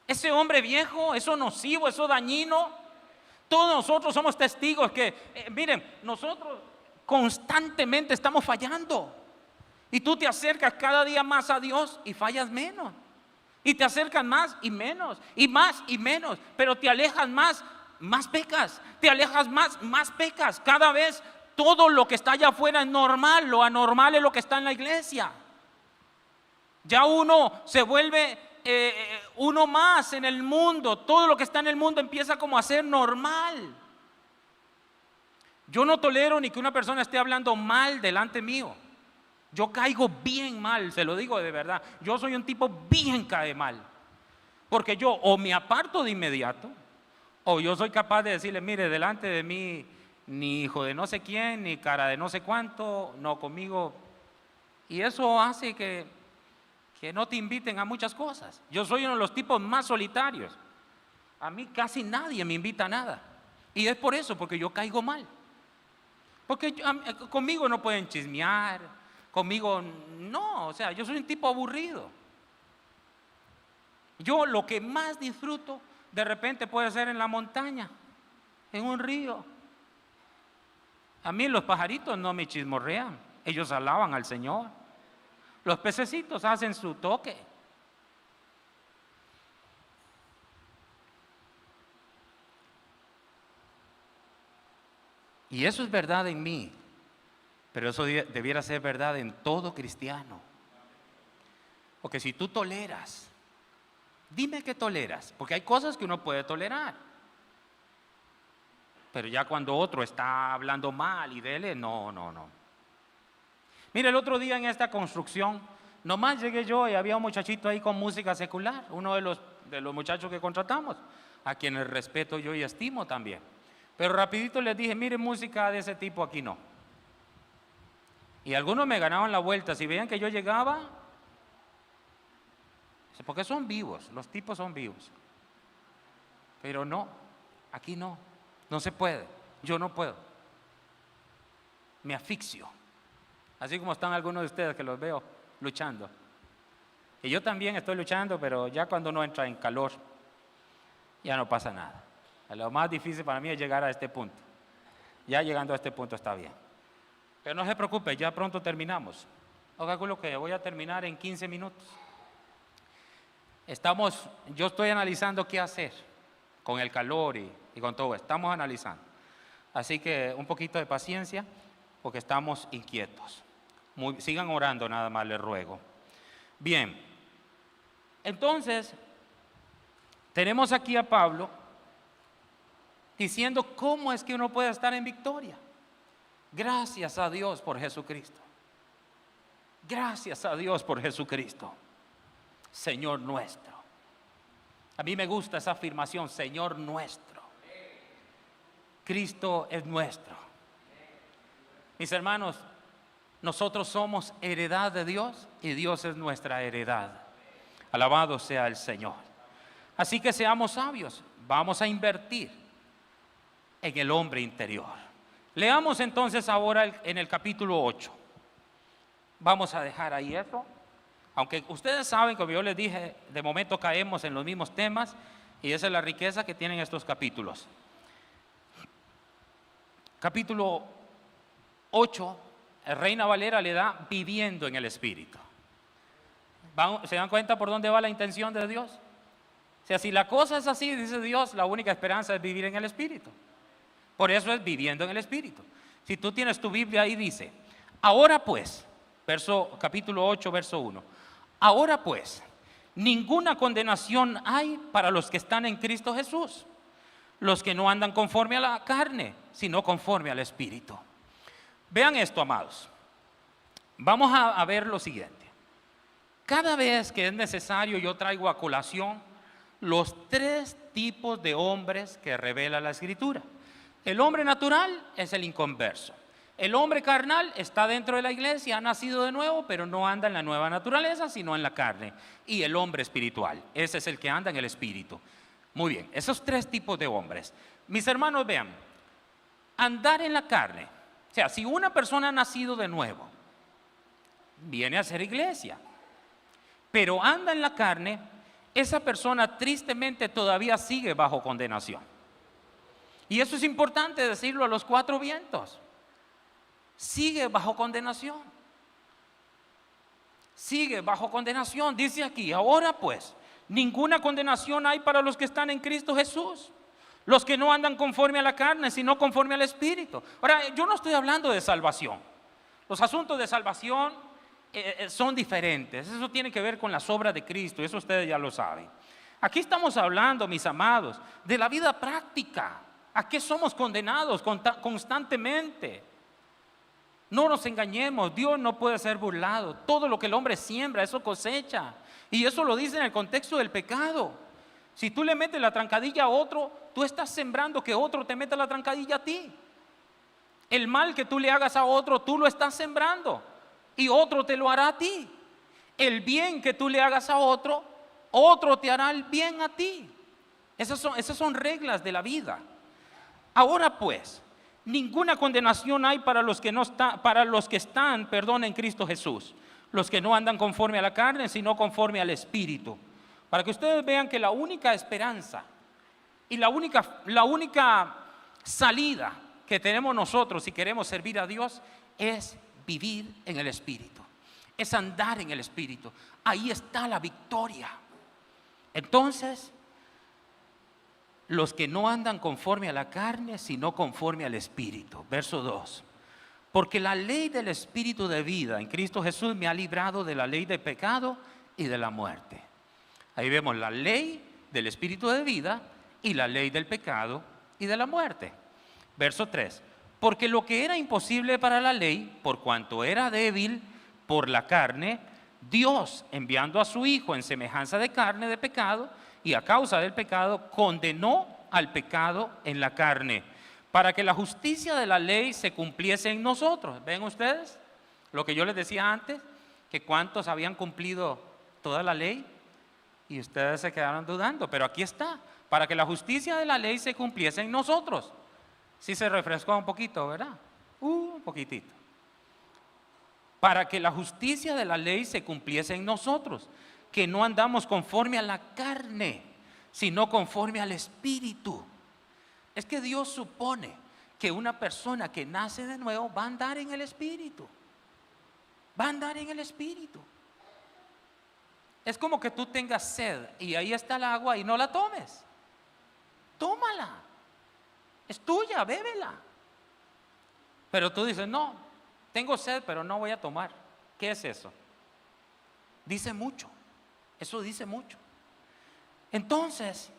Ese hombre viejo, eso nocivo, eso dañino. Todos nosotros somos testigos que, miren, nosotros constantemente estamos fallando. Y tú te acercas cada día más a Dios y fallas menos. Y te acercas más y menos, y más y menos. Pero te alejas más pecas. Te alejas más pecas. Cada vez todo lo que está allá afuera es normal. Lo anormal es lo que está en la iglesia. Ya uno se vuelve uno más en el mundo. Todo lo que está en el mundo empieza como a ser normal. Yo no tolero ni que una persona esté hablando mal delante mío. Yo caigo bien mal, se lo digo de verdad. Yo soy un tipo bien cae mal. Porque yo o me aparto de inmediato, o yo soy capaz de decirle, mire, delante de mí, ni hijo de no sé quién, ni cara de no sé cuánto, no conmigo. Y eso hace que no te inviten a muchas cosas. Yo soy uno de los tipos más solitarios. A mí casi nadie me invita a nada. Y es por eso, porque yo caigo mal. Porque conmigo no pueden chismear, conmigo no, o sea, yo soy un tipo aburrido. Yo lo que más disfruto de repente puede ser en la montaña, en un río. A mí los pajaritos no me chismorrean, ellos alaban al Señor. Los pececitos hacen su toque. Y eso es verdad en mí, pero eso debiera ser verdad en todo cristiano. Porque si tú toleras, dime qué toleras, porque hay cosas que uno puede tolerar. Pero ya cuando otro está hablando mal y dele, no. Mira, el otro día en esta construcción, nomás llegué yo y había un muchachito ahí con música secular, uno de los muchachos que contratamos, a quienes respeto yo y estimo también. Pero rapidito les dije, mire, música de ese tipo aquí no. Y algunos me ganaban la vuelta, si veían que yo llegaba, Porque son vivos, los tipos son vivos. Pero no, aquí no, no se puede, yo no puedo. Me asfixio, así como están algunos de ustedes que los veo luchando. Y yo también estoy luchando, pero ya cuando uno entra en calor, ya no pasa nada. Lo más difícil para mí es llegar a este punto. Ya llegando a este punto está bien. Pero no se preocupe, ya pronto terminamos. Yo calculo que voy a terminar en 15 minutos. Yo estoy analizando qué hacer con el calor y con todo. Estamos analizando. Así que un poquito de paciencia, porque estamos inquietos. Sigan orando nada más, les ruego. Bien, entonces, tenemos aquí a Pablo diciendo cómo es que uno puede estar en victoria. Gracias a Dios por Jesucristo. Gracias a Dios por Jesucristo, Señor nuestro. A mí me gusta esa afirmación, Señor nuestro. Cristo es nuestro. Mis hermanos, nosotros somos heredad de Dios y Dios es nuestra heredad. Alabado sea el Señor. Así que seamos sabios, vamos a invertir en el hombre interior. Leamos entonces ahora en el capítulo 8. Vamos a dejar ahí eso. Aunque ustedes saben, como yo les dije, de momento caemos en los mismos temas y esa es la riqueza que tienen estos capítulos. Capítulo 8, Reina Valera le da viviendo en el Espíritu. ¿Se dan cuenta por dónde va la intención de Dios? O sea, si la cosa es así, dice Dios, la única esperanza es vivir en el Espíritu. Por eso es viviendo en el Espíritu. Si tú tienes tu Biblia ahí dice, ahora pues, capítulo 8, verso 1. Ahora pues, ninguna condenación hay para los que están en Cristo Jesús, los que no andan conforme a la carne, sino conforme al Espíritu. Vean esto, amados. Vamos a ver lo siguiente. Cada vez que es necesario, yo traigo a colación los 3 tipos de hombres que revela la Escritura. El hombre natural es el inconverso. El hombre carnal está dentro de la iglesia, ha nacido de nuevo, pero no anda en la nueva naturaleza, sino en la carne. Y el hombre espiritual, ese es el que anda en el Espíritu. Muy bien, esos 3 tipos de hombres. Mis hermanos, vean, andar en la carne. O sea, si una persona ha nacido de nuevo, viene a ser iglesia, pero anda en la carne, esa persona tristemente todavía sigue bajo condenación. Y eso es importante decirlo a los 4 vientos. Sigue bajo condenación. Sigue bajo condenación. Dice aquí, ahora pues, ninguna condenación hay para los que están en Cristo Jesús. Los que no andan conforme a la carne, sino conforme al Espíritu. Ahora, yo no estoy hablando de salvación. Los asuntos de salvación son diferentes. Eso tiene que ver con las obras de Cristo. Eso ustedes ya lo saben. Aquí estamos hablando, mis amados, de la vida práctica. ¿A qué somos condenados constantemente? No nos engañemos, Dios no puede ser burlado. Todo lo que el hombre siembra, eso cosecha. Y eso lo dice en el contexto del pecado. Si tú le metes la trancadilla a otro, tú estás sembrando que otro te meta la trancadilla a ti. El mal que tú le hagas a otro, tú lo estás sembrando y otro te lo hará a ti. El bien que tú le hagas a otro, otro te hará el bien a ti. Esas son reglas de la vida. Ahora pues, ninguna condenación hay para los que están en Cristo Jesús, los que no andan conforme a la carne, sino conforme al Espíritu. Para que ustedes vean que la única esperanza y la única salida que tenemos nosotros si queremos servir a Dios es vivir en el Espíritu, es andar en el Espíritu. Ahí está la victoria. Entonces, los que no andan conforme a la carne, sino conforme al Espíritu. Verso 2. Porque la ley del Espíritu de vida en Cristo Jesús me ha librado de la ley del pecado y de la muerte. Ahí vemos la ley del Espíritu de vida y la ley del pecado y de la muerte. Verso 3. Porque lo que era imposible para la ley, por cuanto era débil por la carne, Dios, enviando a su Hijo en semejanza de carne de pecado, y a causa del pecado, condenó al pecado en la carne, para que la justicia de la ley se cumpliese en nosotros. ¿Ven ustedes lo que yo les decía antes? Que cuántos habían cumplido toda la ley. Y ustedes se quedaron dudando, pero aquí está, para que la justicia de la ley se cumpliese en nosotros. Sí se refrescó un poquito, ¿verdad? Un poquitito. Para que la justicia de la ley se cumpliese en nosotros, que no andamos conforme a la carne, sino conforme al Espíritu. Es que Dios supone que una persona que nace de nuevo va a andar en el Espíritu. Va a andar en el Espíritu. Es como que tú tengas sed y ahí está el agua y no la tomes. Tómala. Es tuya, bébela. Pero tú dices, no, tengo sed, pero no voy a tomar. ¿Qué es eso? Dice mucho. Eso dice mucho. Entonces,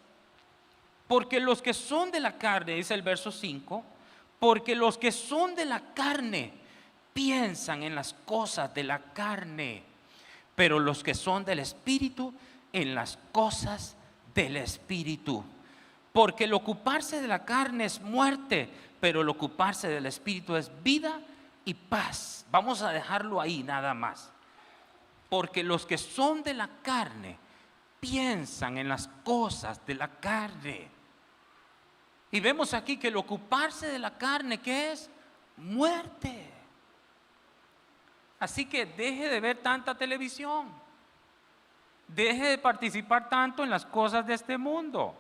porque los que son de la carne, dice el verso 5, porque los que son de la carne piensan en las cosas de la carne, pero los que son del Espíritu en las cosas del Espíritu. Porque el ocuparse de la carne es muerte, pero el ocuparse del Espíritu es vida y paz. Vamos a dejarlo ahí nada más. Porque los que son de la carne piensan en las cosas de la carne. Y vemos aquí que el ocuparse de la carne, ¿qué es? Muerte. Así que deje de ver tanta televisión. Deje de participar tanto en las cosas de este mundo.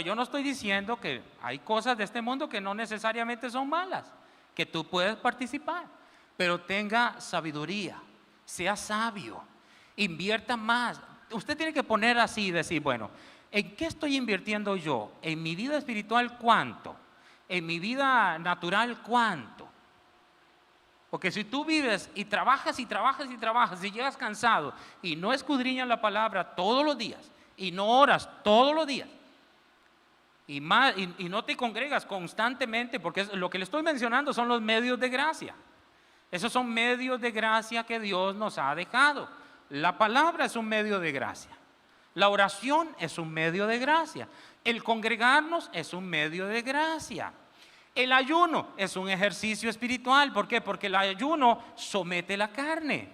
Yo no estoy diciendo que hay cosas de este mundo que no necesariamente son malas, que tú puedes participar, pero tenga sabiduría, sea sabio, invierta más. Usted tiene que poner así y decir, bueno, ¿en qué estoy invirtiendo yo? ¿En mi vida espiritual cuánto? ¿En mi vida natural cuánto? Porque si tú vives y trabajas y trabajas y trabajas y llegas cansado y no escudriñas la palabra todos los días y no oras todos los días y no te congregas constantemente, porque lo que le estoy mencionando son los medios de gracia. Esos son medios de gracia que Dios nos ha dejado. La palabra es un medio de gracia. La oración es un medio de gracia. El congregarnos es un medio de gracia. El ayuno es un ejercicio espiritual. ¿Por qué? Porque el ayuno somete la carne.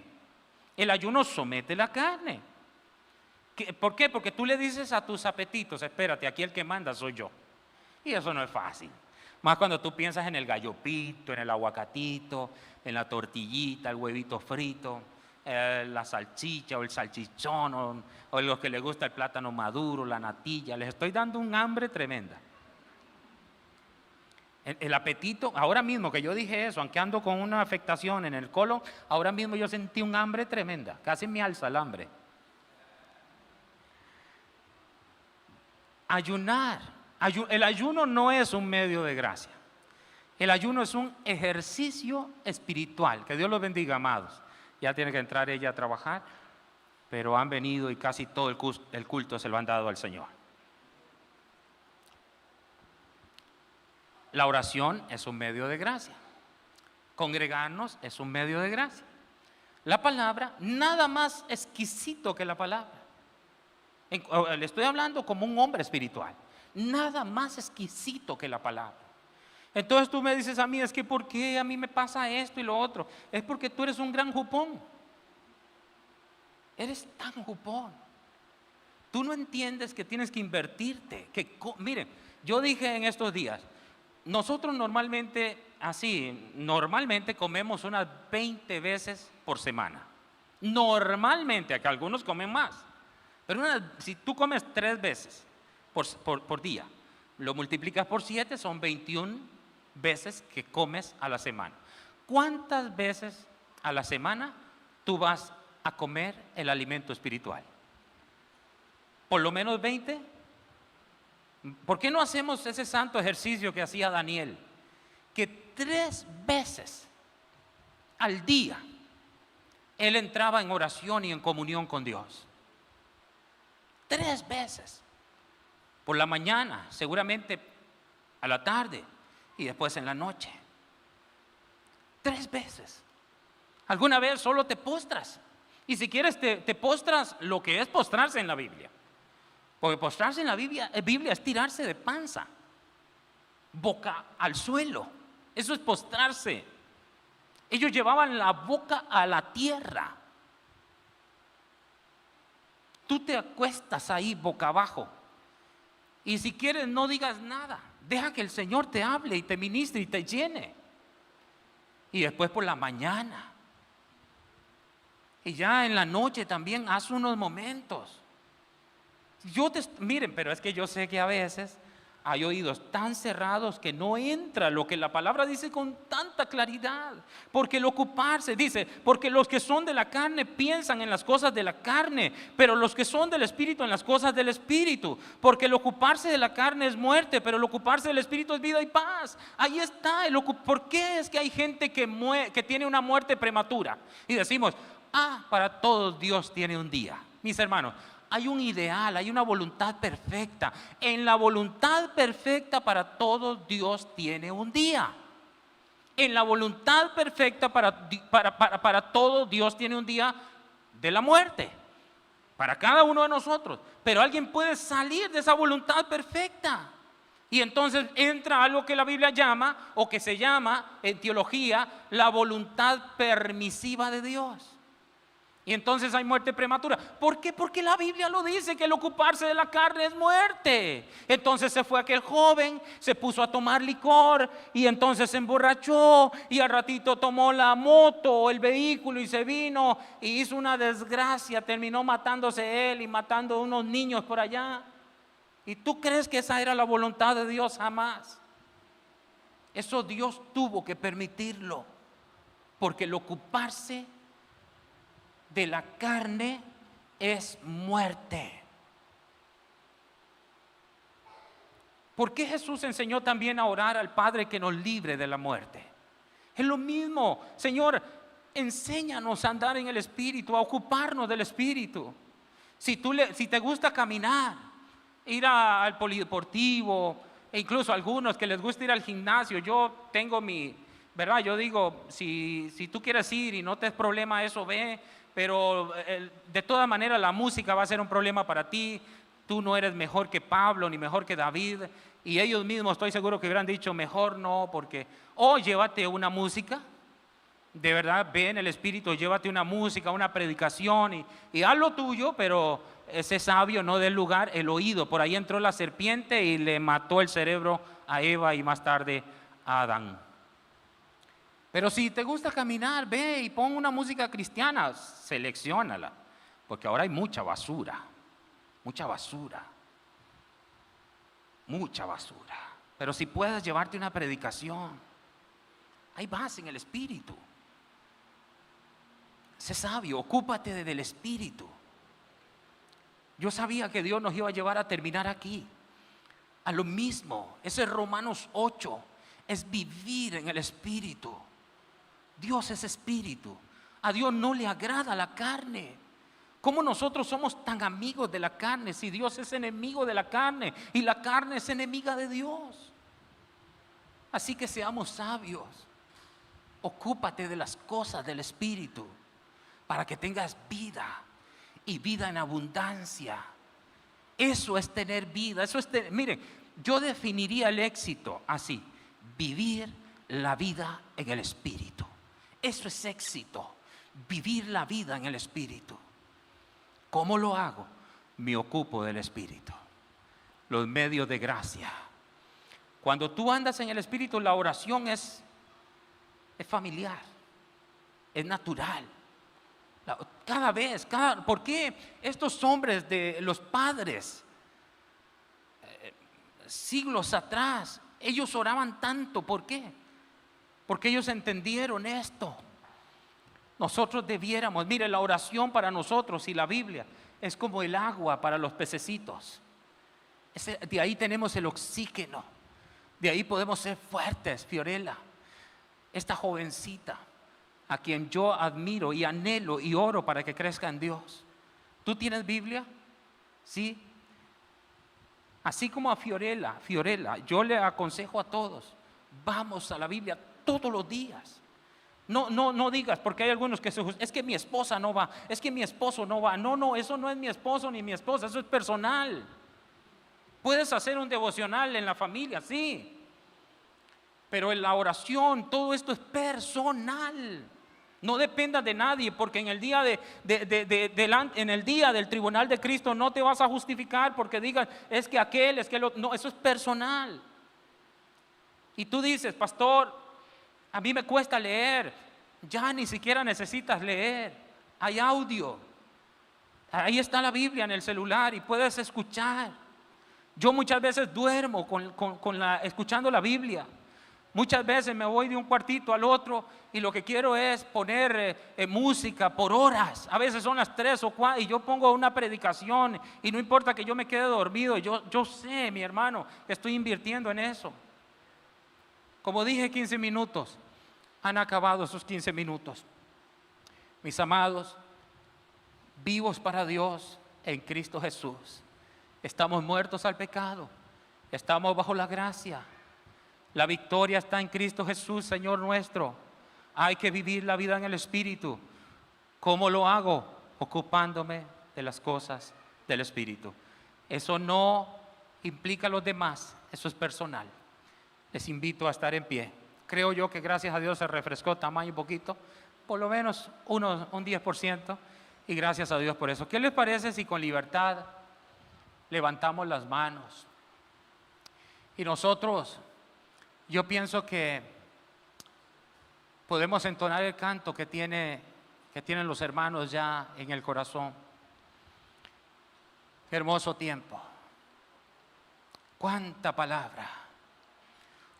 El ayuno somete la carne. ¿Por qué? Porque tú le dices a tus apetitos, espérate, aquí el que manda soy yo. Y eso no es fácil. Más cuando tú piensas en el gallopito, en el aguacatito, en la tortillita, el huevito frito, la salchicha o el salchichón, o los que les gusta el plátano maduro, la natilla. Les estoy dando un hambre tremenda. El apetito, ahora mismo que yo dije eso, aunque ando con una afectación en el colon, ahora mismo yo sentí un hambre tremenda, casi me alza el hambre. Ayunar, el ayuno no es un medio de gracia. El ayuno es un ejercicio espiritual. Que Dios los bendiga, amados. Ya tiene que entrar ella a trabajar, pero han venido y casi todo el culto se lo han dado al Señor. La oración es un medio de gracia. Congregarnos es un medio de gracia. La palabra, nada más exquisito que la palabra. Le estoy hablando como un hombre espiritual. Nada más exquisito que la palabra. Entonces tú me dices a mí, es que ¿por qué a mí me pasa esto y lo otro? Es porque tú eres un gran jupón. Eres tan jupón. Tú no entiendes que tienes que invertirte. Miren, yo dije en estos días, nosotros normalmente comemos unas 20 veces por semana. Normalmente, que algunos comen más. Pero si tú comes 3 veces por día, lo multiplicas por 7, son 21 veces que comes a la semana. ¿Cuántas veces a la semana tú vas a comer el alimento espiritual? ¿Por lo menos 20? ¿Por qué no hacemos ese santo ejercicio que hacía Daniel? Que 3 veces al día él entraba en oración y en comunión con Dios. 3 veces. Por la mañana, seguramente a la tarde y después en la noche. 3 veces. Alguna vez solo te postras. Y si quieres te postras lo que es postrarse en la Biblia. Porque postrarse en la Biblia es tirarse de panza, boca al suelo. Eso es postrarse. Ellos llevaban la boca a la tierra. tú te acuestas ahí boca abajo y si quieres no digas nada, deja que el Señor te hable y te ministre y te llene. Y después por la mañana y ya en la noche también haz unos momentos. Miren, pero es que yo sé que a veces hay oídos tan cerrados que no entra lo que la palabra dice con tanta claridad. Porque el ocuparse, dice, porque los que son de la carne piensan en las cosas de la carne, pero los que son del Espíritu en las cosas del Espíritu. Porque el ocuparse de la carne es muerte, pero el ocuparse del Espíritu es vida y paz. Ahí está. ¿Por qué es que hay gente que tiene una muerte prematura? Y decimos, para todos Dios tiene un día. Mis hermanos, hay un ideal, hay una voluntad perfecta. En la voluntad perfecta para todos Dios tiene un día. En la voluntad perfecta para todos Dios tiene un día de la muerte. Para cada uno de nosotros. Pero alguien puede salir de esa voluntad perfecta. Y entonces entra algo que la Biblia llama, o que se llama en teología, la voluntad permisiva de Dios. Y entonces hay muerte prematura. ¿Por qué? Porque la Biblia lo dice, que el ocuparse de la carne es muerte. Entonces se fue aquel joven, se puso a tomar licor y entonces se emborrachó y al ratito tomó la moto o el vehículo y se vino y hizo una desgracia, terminó matándose él y matando a unos niños por allá. ¿Y tú crees que esa era la voluntad de Dios? Jamás. Eso Dios tuvo que permitirlo, porque el ocuparse de la carne es muerte. ¿Por qué Jesús enseñó también a orar al Padre que nos libre de la muerte? Es lo mismo. Señor, enséñanos a andar en el Espíritu, a ocuparnos del Espíritu. Si te gusta caminar, ir al polideportivo, e incluso algunos que les gusta ir al gimnasio, yo tengo ¿verdad? Yo digo, si tú quieres ir y no te es problema eso, ve. Pero de todas maneras la música va a ser un problema para ti. Tú no eres mejor que Pablo ni mejor que David. Y ellos mismos estoy seguro que hubieran dicho mejor no, porque llévate una música. De verdad, ve en el Espíritu, llévate una música, una predicación y haz lo tuyo, pero ese sabio no dé lugar el oído. Por ahí entró la serpiente y le mató el cerebro a Eva y más tarde a Adán. Pero si te gusta caminar, ve y pon una música cristiana, selecciónala, porque ahora hay mucha basura, mucha basura, mucha basura. Pero si puedes llevarte una predicación, ahí vas en el Espíritu. Sé sabio, ocúpate del Espíritu. Yo sabía que Dios nos iba a llevar a terminar aquí, a lo mismo. Ese es Romanos 8, es vivir en el Espíritu. Dios es Espíritu. A Dios no le agrada la carne. ¿Cómo nosotros somos tan amigos de la carne si Dios es enemigo de la carne y la carne es enemiga de Dios? Así que seamos sabios. Ocúpate de las cosas del Espíritu para que tengas vida y vida en abundancia. Eso es tener vida. Miren, yo definiría el éxito así: vivir la vida en el Espíritu. Eso es éxito, vivir la vida en el Espíritu. ¿Cómo lo hago? Me ocupo del Espíritu. Los medios de gracia. Cuando tú andas en el Espíritu, la oración es familiar, es natural. ¿Por qué estos hombres de los padres, siglos atrás, ellos oraban tanto? ¿Por qué? Porque ellos entendieron esto. Nosotros debiéramos, mire, la oración para nosotros y la Biblia es como el agua para los pececitos. De ahí tenemos el oxígeno, de ahí podemos ser fuertes. Fiorella, esta jovencita a quien yo admiro y anhelo y oro para que crezca en Dios. ¿Tú tienes Biblia? Sí. Así como a Fiorella, yo le aconsejo a todos, vamos a la Biblia todos los días. No digas, porque hay algunos que es que mi esposa no va, es que mi esposo no va. No, eso no es mi esposo ni mi esposa, eso es personal. Puedes hacer un devocional en la familia, sí, pero en la oración todo esto es personal. No dependas de nadie, porque en el día en el día del tribunal de Cristo no te vas a justificar porque digas, es que aquel, es que lo, no, eso es personal. Y tú dices, pastor, a mí me cuesta leer. Ya ni siquiera necesitas leer. Hay audio. Ahí está la Biblia en el celular y puedes escuchar. Yo muchas veces duermo escuchando la Biblia. Muchas veces me voy de un cuartito al otro y lo que quiero es poner música por horas. A veces son las 3 o 4 y yo pongo una predicación y no importa que yo me quede dormido. Yo sé, mi hermano, que estoy invirtiendo en eso. Como dije, 15 minutos. Han acabado esos 15 minutos. Mis amados, vivos para Dios en Cristo Jesús. Estamos muertos al pecado. Estamos bajo la gracia. La victoria está en Cristo Jesús, Señor nuestro. Hay que vivir la vida en el Espíritu. ¿Cómo lo hago? Ocupándome de las cosas del Espíritu. Eso no implica a los demás, eso es personal. Les invito a estar en pie. Creo yo que gracias a Dios se refrescó tamaño un poquito, por lo menos un 10%, y gracias a Dios por eso. ¿Qué les parece si con libertad levantamos las manos? Y nosotros, yo pienso que podemos entonar el canto que tienen los hermanos ya en el corazón. Qué hermoso tiempo. Cuánta palabra.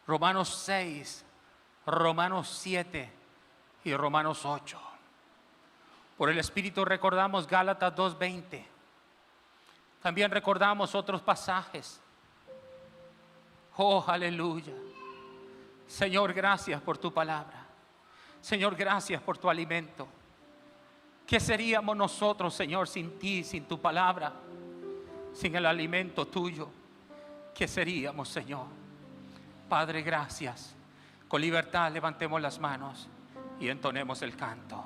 Romanos 6, Romanos 7 y Romanos 8. Por el Espíritu recordamos Gálatas 2:20. También recordamos otros pasajes. Oh, aleluya. Señor, gracias por tu palabra. Señor, gracias por tu alimento. ¿Qué seríamos nosotros, Señor, sin ti, sin tu palabra, sin el alimento tuyo? ¿Qué seríamos, Señor? Padre, gracias. Con libertad levantemos las manos y entonemos el canto.